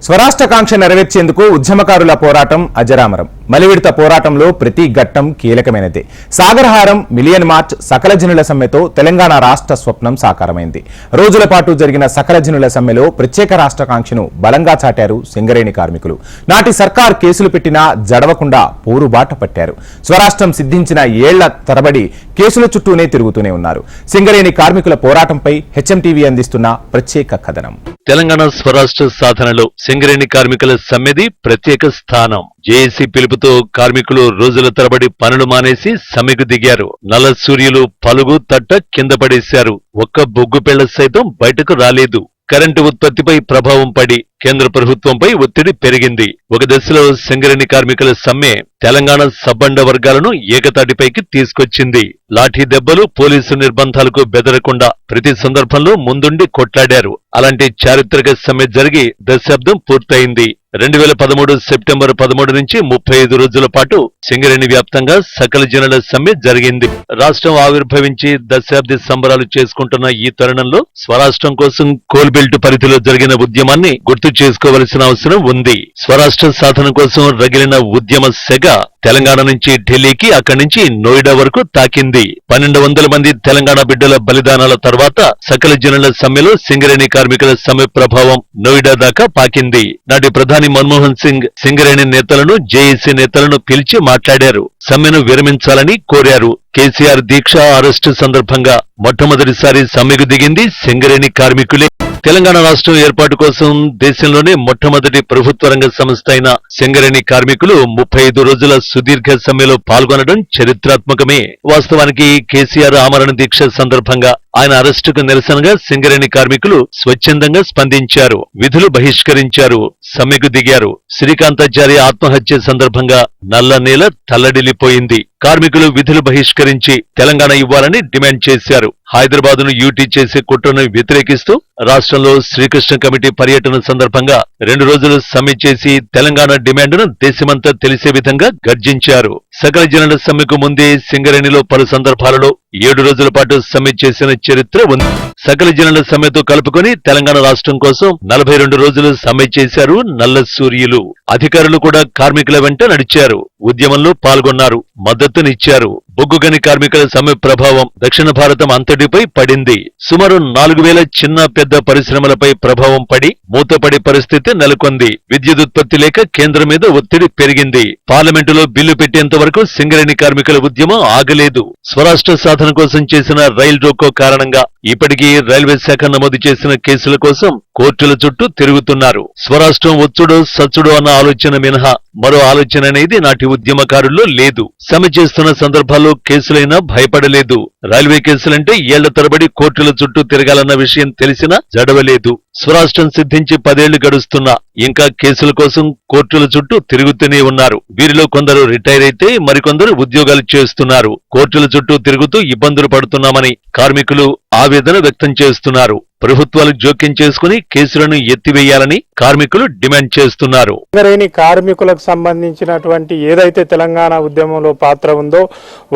స్వరాష్ట్రకాంక్ష నెరవేర్చేందుకు ఉద్యమకారుల పోరాటం అజరామరం. మలివిడత పోరాటంలో ప్రతి ఘట్టం కీలకమైనదే. సాగరహారం, మిలియన్ మార్చ్, సకల జనుల సమ్మెతో తెలంగాణ రాష్ట్ర స్వప్నం సాకారమైంది. రోజుల పాటు జరిగిన సకల జనుల సమ్మెలో ప్రత్యేక రాష్ట్రకాంక్షను బలంగా చాటారు సింగరేణి కార్మికులు. నాటి సర్కార్ కేసులు పెట్టినా జడవకుండా పోరుబాట పట్టారు. స్వరాష్ట్రం సిద్ధించిన ఏళ్ల తరబడి కేసుల చుట్టూనే తిరుగుతూనే ఉన్నారు. సింగరేణి కార్మికుల పోరాటంపై హెచ్ఎంటీవీ అందిస్తున్న ప్రత్యేక కథనం. తెలంగాణ స్వరాష్ట్ర సాధనలో సింగరేణి కార్మికుల సమ్మెది ప్రత్యేక స్థానం. జేఏసీ పిలుపుతో కార్మికులు రోజుల తరబడి పనులు మానేసి సమ్మెకు దిగారు. నల్ల సూర్యులు పలుగు తట్ట కింద పడేశారు. ఒక్క బొగ్గు పెళ్ల సైతం బయటకు రాలేదు. కరెంటు ఉత్పత్తిపై ప్రభావం పడి కేంద్ర ప్రభుత్వంపై ఒత్తిడి పెరిగింది. ఒక దశలో సింగరేణి కార్మికుల సమ్మె తెలంగాణ సబ్బండ వర్గాలను ఏకతాటిపైకి తీసుకొచ్చింది. లాఠీ దెబ్బలు, పోలీసు నిర్బంధాలకు బెదరకుండా ప్రతి సందర్భంలో ముందుండి కొట్లాడారు. అలాంటి చారిత్రక సమ్మె జరిగి దశాబ్దం పూర్తయింది. 2013 సెప్టెంబర్ 13 నుంచి 35 రోజుల పాటు సింగరేణి వ్యాప్తంగా సకల జనుల సమ్మె జరిగింది. రాష్ట్రం ఆవిర్భవించి దశాబ్ది సంబరాలు చేసుకుంటున్న ఈ తరుణంలో స్వరాష్ట్రం కోసం కోల్ బెల్ట్ పరిధిలో జరిగిన ఉద్యమాన్ని గుర్తు చేసుకోవలసిన అవసరం ఉంది. స్వరాష్ట్ర సాధన కోసం రగిలిన ఉద్యమ సెగ తెలంగాణ నుంచి ఢిల్లీకి, అక్కడి నుంచి నోయిడా వరకు తాకింది. 1200 మంది తెలంగాణ బిడ్డల బలిదానాల తర్వాత సకల జనుల సమ్మెలో సింగరేణి కార్మికుల సమ్మె ప్రభావం నోయిడా దాకా పాకింది. నాటి ప్రధాని మన్మోహన్ సింగ్ సింగరేణి నేతలను, జేఏసీ నేతలను పిలిచి మాట్లాడారు. సమ్మెను విరమించాలని కోరారు. కేసీఆర్ దీక్ష, అరెస్టు సందర్భంగా మొట్టమొదటిసారి సమ్మెకు దిగింది సింగరేణి కార్మికులే. తెలంగాణ రాష్ట్రం ఏర్పాటు కోసం దేశంలోనే మొట్టమొదటి ప్రభుత్వ రంగ సంస్థ అయిన సింగరేణి కార్మికులు 35 రోజుల సుదీర్ఘ సమ్మెలో పాల్గొనడం చరిత్రాత్మకమే. వాస్తవానికి కేసీఆర్ ఆమరణ దీక్ష సందర్భంగా ఆయన అరెస్టుకు నిరసనగా సింగరేణి కార్మికులు స్వచ్ఛందంగా స్పందించారు. విధులు బహిష్కరించారు, సమ్మెకు దిగారు. శ్రీకాంతాచారి ఆత్మహత్య సందర్భంగా నల్ల నేల తల్లడిల్లిపోయింది. కార్మికులు విధులు బహిష్కరించి తెలంగాణ ఇవ్వాలని డిమాండ్ చేశారు. హైదరాబాదును యూటీ చేసే కుట్రను వ్యతిరేకిస్తూ రాష్ట్రంలో శ్రీకృష్ణ కమిటీ పర్యటన సందర్భంగా 2 రోజులు సమ్మె చేసి తెలంగాణ డిమాండ్ను దేశమంతా తెలిసే విధంగా గర్జించారు. సకల జనుల సమ్మెకు ముందే సింగరేణిలో పలు సందర్భాలలో 7 రోజుల పాటు సమ్మె చేసిన చరిత్ర ఉంది. సకల జనుల సమ్మెతో కలుపుకొని తెలంగాణ రాష్ట్రం కోసం 42 రోజులు సమ్మె చేశారు నల్ల సూర్యులు. అధికారులు కూడా కార్మికుల వెంట నడిచారు, ఉద్యమంలో పాల్గొన్నారు, మద్దతునిచ్చారు. బొగ్గుగని కార్మికుల సమ్మె ప్రభావం దక్షిణ భారతం అంతటిపై పడింది. సుమారు 4000 చిన్న పెద్ద పరిశ్రమలపై ప్రభావం పడి మూతపడి పరిస్థితి నెలకొంది. విద్యుదుత్పత్తి లేక కేంద్రం మీద ఒత్తిడి పెరిగింది. పార్లమెంటులో బిల్లు పెట్టేంత వరకు సింగరేణి కార్మికుల ఉద్యమం ఆగలేదు. స్వరాష్ట్ర సాధన కోసం చేసిన రైల్ రోకో కారణంగా ఇప్పటికీ రైల్వే శాఖ నమోదు చేసిన కేసుల కోసం కోర్టుల చుట్టూ తిరుగుతున్నారు. స్వరాష్ట్రం వచ్చుడో సచ్చుడో అన్న ఆలోచన మినహా మరో ఆలోచన అనేది నాటి ఉద్యమకారుల్లో లేదు. సమ్మె చేస్తున్న సందర్భాల్లో కేసులైనా భయపడలేదు. రైల్వే కేసులంటే ఏళ్ల తరబడి కోర్టుల చుట్టూ తిరగాలన్న విషయం తెలిసినా జడవలేదు. స్వరాష్ట్రం సిద్ధించి 10 ఏళ్లు గడుస్తున్నా ఇంకా కేసుల కోసం కోర్టుల చుట్టూ తిరుగుతూనే ఉన్నారు. వీరిలో కొందరు రిటైర్ అయితే మరికొందరు ఉద్యోగాలు చేస్తున్నారు. కోర్టుల చుట్టూ తిరుగుతూ ఇబ్బందులు పడుతున్నామని కార్మికులు ఆవేదన వ్యక్తం చేస్తున్నారు. ప్రభుత్వాలు జోక్యం చేసుకుని కేసులను ఎత్తివేయాలని కార్మికులు డిమాండ్ చేస్తున్నారు. సింగరేణి కార్మికులకు సంబంధించినటువంటి ఏదైతే తెలంగాణ ఉద్యమంలో పాత్ర ఉందో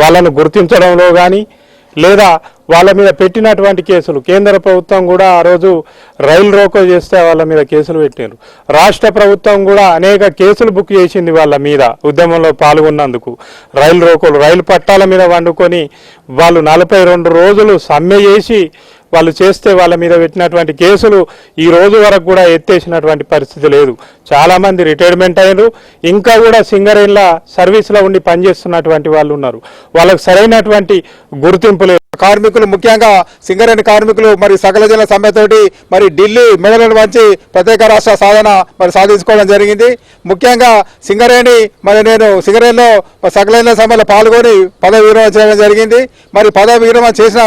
వాళ్ళను గుర్తించడంలో గాని లేదా వాళ్ళ మీద పెట్టినటువంటి కేసులు, కేంద్ర ప్రభుత్వం కూడా ఆ రోజు రైలు రోకో చేస్తే వాళ్ళ మీద కేసులు పెట్టారు. రాష్ట్ర ప్రభుత్వం కూడా అనేక కేసులు బుక్ చేసింది వాళ్ళ మీద ఉద్యమంలో పాల్గొన్నందుకు. రైలు రోకోలు, రైలు పట్టాల మీద వండుకొని వాళ్ళు 42 రోజులు సమ్మె చేసి వాళ్ళు చేస్తే వాళ్ళ మీద పెట్టినటువంటి కేసులు ఈ రోజు వరకు కూడా ఎత్తేసినటువంటి పరిస్థితి లేదు. చాలామంది రిటైర్మెంట్ అయ్యారు, ఇంకా కూడా సింగరేణిల సర్వీస్లో ఉండి పనిచేస్తున్నటువంటి వాళ్ళు ఉన్నారు. వాళ్ళకు సరైనటువంటి గుర్తింపు లేదు. కార్మికులు, ముఖ్యంగా సింగరేణి కార్మికులు మరి సకల జనుల సమ్మెతోటి మరి ఢిల్లీ మెడలను వంచి ప్రత్యేక రాష్ట్ర సాధన మరి సాధించుకోవడం జరిగింది. ముఖ్యంగా సింగరేణి నేను సింగరేణిలో సకల జనుల సమ్మెలో పాల్గొని పదవి విరమణ చేయడం జరిగింది. మరి పదవి విరమణ చేసిన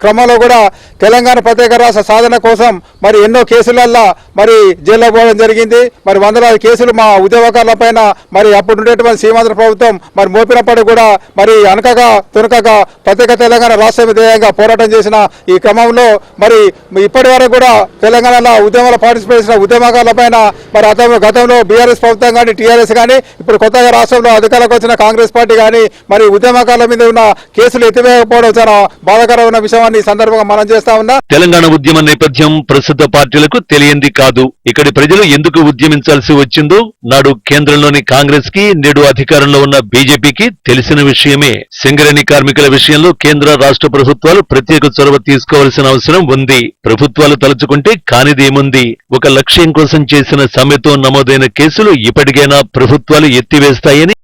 క్రమంలో కూడా తెలంగాణ ప్రత్యేక రాష్ట్ర సాధన కోసం మరి ఎన్నో కేసులల్లో మరి జైల్లో పోవడం జరిగింది. మరి వందలాది కేసులు మా ఉద్యోగకారుల పైన మరి అప్పుడు ఉండేటువంటి సీమాంధ్ర ప్రభుత్వం మరి మోపినప్పటికీ కూడా మరి అనకగా తునకగా ప్రత్యేక తెలంగాణ రాష్ట్ర విధేయంగా పోరాటం చేసిన ఈ క్రమంలో మరి ఇప్పటి వరకు కూడా తెలంగాణలో ఉద్యమాల పార్టిసిపేట్ చేసిన ఉద్యమకారుల పైన మరి గతంలో బీఆర్ఎస్ ప్రభుత్వం కానీ టీఆర్ఎస్ కానీ ఇప్పుడు కొత్తగా రాష్ట్రంలో అధికారంలోకి వచ్చిన కాంగ్రెస్ పార్టీ కానీ మరి ఉద్యమకారుల మీద ఉన్న కేసులు ఎత్తివేయకపోవడం చాలా బాధాకరమైన విషయాన్ని ఈ సందర్భంగా మనం చేస్తా ఉన్నా. తెలంగాణ ఉద్యమ నేపథ్యం ప్రస్తుత పార్టీలకు తెలియంది కాదు. ఇక్కడి ప్రజలు ఎందుకు ఉద్యమించాల్సి వచ్చిందో నాడు కేంద్రంలోని కాంగ్రెస్ కి, నేడు అధికారంలో ఉన్న బీజేపీకి తెలిసిన విషయమే. సింగరేణి కార్మికుల విషయంలో కేంద్ర రాష్ట్ర ప్రభుత్వాలు ప్రత్యేక చొరవ తీసుకోవాల్సిన అవసరం ఉంది. ప్రభుత్వాలు తలుచుకుంటే కానిదేముంది. ఒక లక్ష్యం కోసం చేసిన సమ్మెతో నమోదైన కేసులు ఇప్పటికైనా ప్రభుత్వాలు ఎత్తివేస్తాయని